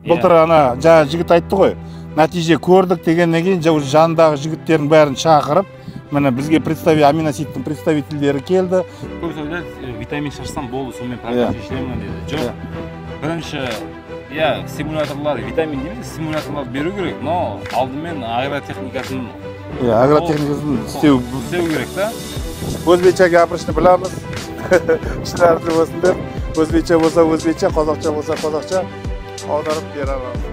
Былтыр ана жаңа жігіт айтты ғой, нәтиже көрдік дегеннен кейін жанындағы жігіттердің бәрін шақырып, міне бізге аминосидтің представительдері келді. Көбісі ойлайды, витамин шашсам болды, сонымен проблема шешілемін дейді. Жоқ. Бірінші, стимуляторлар, витамин дейміз, стимуляторлар беру керек, но алдымен агротехникасын істеу керек та. Өзбекше гапырышты білеміз. Ішінәрді болсын деп, өзбекше болса өзбекше, қазақша болса қазақша аударып бере аламыз.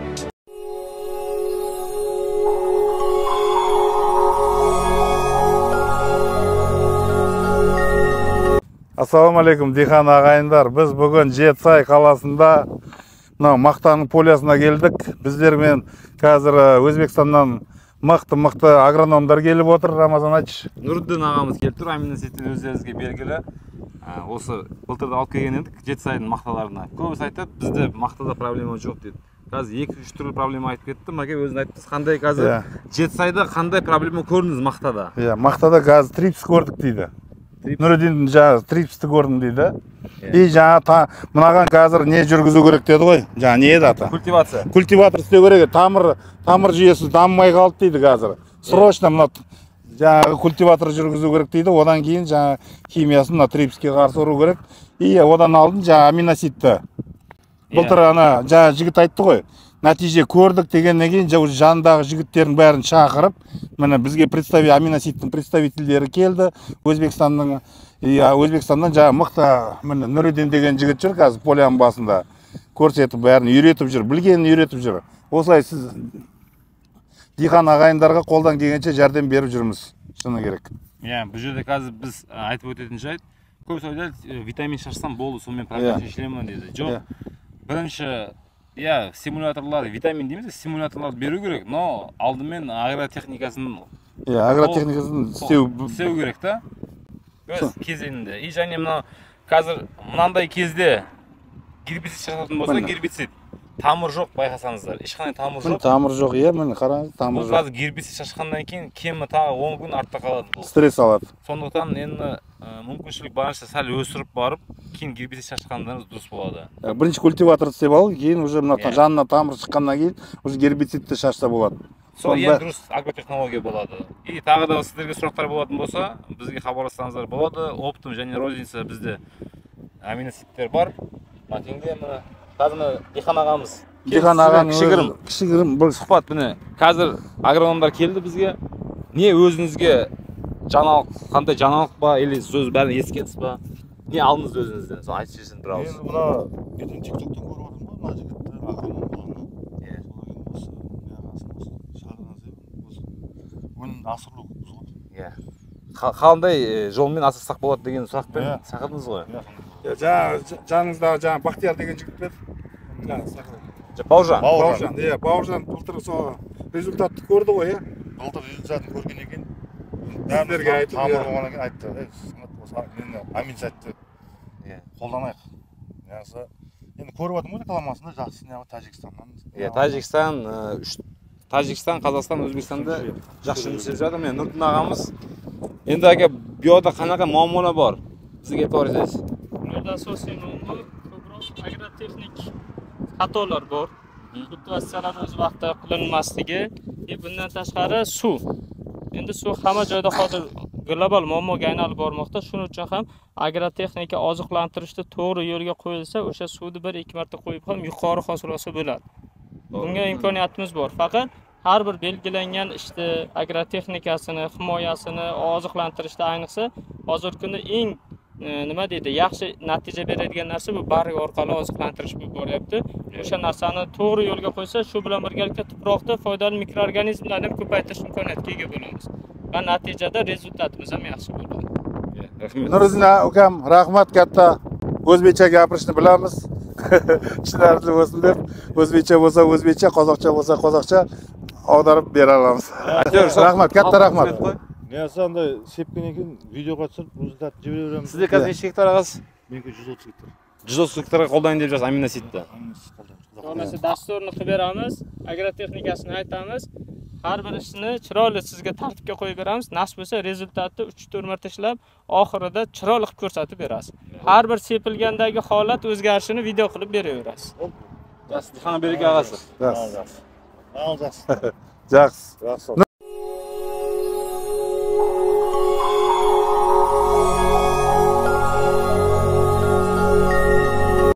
Ассалаумалейкум, дихан ағайындар. Біз бүгін Жетісай қаласында мақтаның полиясына келдік. Біздермен қазір Өзбекстаннан мықты агрономдар келіп отыр. Рамазан айтшы. Нұрдын ағамыз келіп тұр, аминосидтер өздеріңізге белгілі. Осы былтырда алып келген едік Жетісайдың мақталарына. Көбісі айтады, бізде мақтада проблема жоқ дейді. Қазір 2-3 түрлі проблема айтып кетті. Мәке өзің айттыңыз, қандай қазір Жетісайда қандай проблема көрдіңіз мақтада? Мақтада қазір трипс көрдік дейді. Нұрдин жаңа трипсті көрдім дейді. И жаңа мынаған қазір не жүргізу керек деді ғой. Жаңа не еді аты? Культивация. Культиватор істеу керек. Тамыр жүйесі дамымай қалды дейді қазір. Срочно мына жаңағы культиватор жүргізу керек дейді. Одан кейін жаңа химиясын трипске қарсы ұру керек. И одан алдын жаңа аминосидті. Былтыр ана жаңа жігіт айтты ғой. Нәтиже көрдік дегеннен кейін жанындағы жігіттердің бәрін шақырып, міне бізге аминосидтің представительдері келді. Өзбекстаннан жаңа мықты Нұридин деген жігіт жүр қазір полияның басында. Көрсетіп бәрін үйретіп жүр, білгенін үйретіп жүр. Осылай сіз дихан ағайындарға қолдан келгенше жәрдем беріп жүрміз. Шыны керек. Бұл жерде қазір біз айтып өтетін жайт, көбісі ойлайды, витамин шашсам болды, сонымен проблема шешілемін дейді. Жоқ. Бірінші, стимуляторлар, витамин дейміз, стимуляторлар беру керек, но алдымен агротехникасын істеу керек та. Өз кезеңінде. И және қазір мынандай кезде гербицид шашатын болса, гербицид. Тамыр жоқ, байқасаңыздар. Ешқандай тамыр жоқ. Тамыр жоқ, міне қараңыз, тамыр жоқ. Қазір гербицид шашқаннан кейін кемі тағы 10 күн артта қалады. Стресс алады. Сондықтан енді мүмкіншілік барынша сәл өсіріп барып, кейін гербицид шашқандарыңыз дұрыс болады. Бірінші культиватор істеп алып, кейін уже жанына тамыр шыққаннан кейін уже гербицидті шашса болады. Сол ең дұрыс агротехнология болады. И тағы да сіздерге сұрақтар болатын болса, бізге хабарлассаңыздар болады. Оптом және розница бізде аминосидтер бар. Мәтеңде қазір дихан ағамыз. Дихан ағамыз кішігірім бір сұхбат міне. Қазір агрономдар келді бізге. Не өзіңізге жаңалық, қандай жаңалық ба, или сөз бәрін ескердіңіз ба? Не алдыңыз өзіңізден? Соны айтып жіберсең бір ауыз. Енді мына TikTok-тан көріп отырмын ғой, мына жігітті агроном болғаннан. Өнімді асырылу ғой. Қандай жолмен асырсақ болады деген сұрақпен шақырдыңыз ғой. Жаныңыздағы Бақтияр деген жігіт бер. Бауыржан. Бауыржан былтыр сол результатты көрді ғой, Былтыр результатын көргеннен кейін бәрімізге айтып, тамыр болғаннан кейін айтты. Мені аминосидті қолданайық. Енді көріп отырмын ғой рекламасында жақсы Тәжікстаннан. Тәжікстан, Қазақстан, Өзбекстанда жақсы жұмыс істеп жатыр. Мен Нұрдын ағамыз. Енді әке биода қанаqa muammolar bor? Sizga aytib o'rsangiz. Bularda asosiy muammo ko'proq agrotexnik xatolar bor. Kultivatsiyalar o'z vaqtida qilinmasligi, bundan tashqari suv. Endi suv hamma joyda hozir global muammoga aylanib bormoqda. Shuning uchun ham agrotexnika oziqlantirishda to'g'ri yo'lga qo'yilsa, o'sha suvni 1-2 marta qo'yib ham yuqori hosil olsa bo'ladi. Bunga imkoniyatimiz bor. Faqat har bir belgilangan agrotexnikasini, himoyasini oziqlantirishda ayniqsa hozirgi kunda eng yaxshi natija beradigan narsa bu barg orqali oziqlantirish bo'lib boryapti. O'sha narsani to'g'ri yo'lga qo'ysa, shu bilan birgalikda tuproqda foydali mikroorganizmlarni ko'paytirish imkoniyatiga ega bo'lamiz. Va natijada rezultatimiz ham yaxshi bo'ladi. Rahmat. Nuriddin ukam, rahmat katta. O'zbekcha gapirishni bilamiz. Ishlarni bo'lsin deb, o'zbekcha bo'lsa o'zbekcha, qozoqcha bo'lsa qozoqcha audarib bera olamiz. Rahmat, katta rahmat. Андай sepkendan keyin videoga tushirib, rezultat jiberaveramiz. Sizda qancha hektar aqasiz? Meniki 130 hektar. 130 hektarga qo'ldan deb yozasiz aminosidni. Onasi dasturni qilib beramiz, agrotexnikasini aytamiz. Har bir ishni chiroyli sizga tartibga qo'yib beramiz. Nasib bo'lsa, rezultatni 3-4 marta ishlab, oxirida chiroyli qilib ko'rsatib berasiz. Har bir sepilgandagi holat o'zgarishini video qilib beraverasiz. Жақсы, Диханберек ағасы. жақсы Al жақсы. жақсы Жақсы.